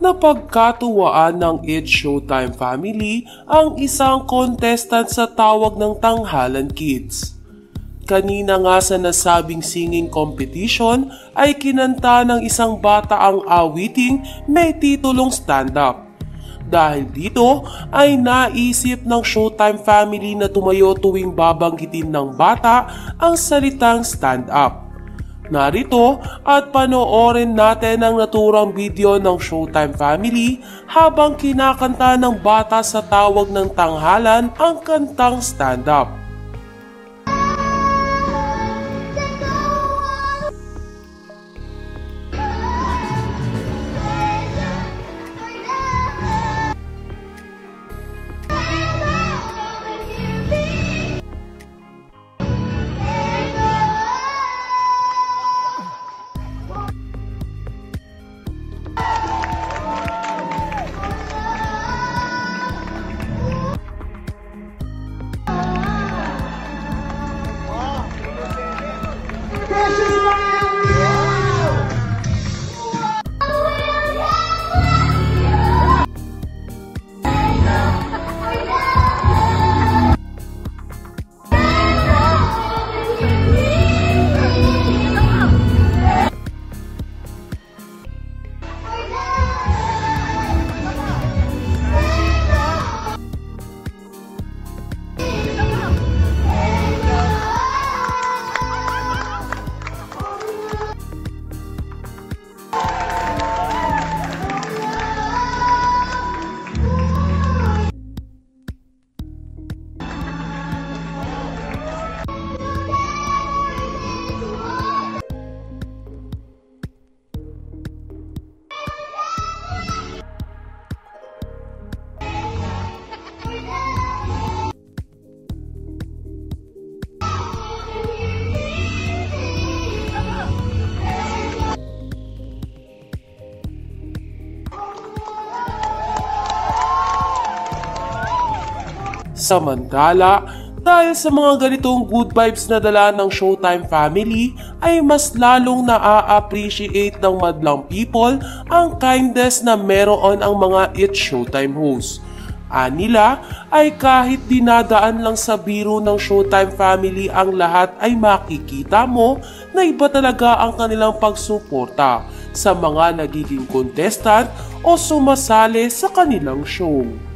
na pagkatuwaan ng It's Showtime family ang isang contestant sa tawag ng Tanghalan Kids. Kanina nga sa nasabing singing competition ay kinanta ng isang bata ang awiting may titulong stand-up. Dahil dito ay naisip ng Showtime family na tumayo tuwing babanggitin ng bata ang salitang stand-up. Narito at panoorin natin ang naturang video ng Showtime family habang kinakanta ng bata sa tawag ng tanghalan ang kantang stand-up. Samantala, dahil sa mga ganitong good vibes na dala ng Showtime family ay mas lalong na-appreciate ng madlang people ang kindness na meron ang mga It's Showtime hosts. Anila ay kahit dinadaan lang sa biro ng Showtime family ang lahat ay makikita mo na iba talaga ang kanilang pagsuporta sa mga nagiging contestant o sumasali sa kanilang show.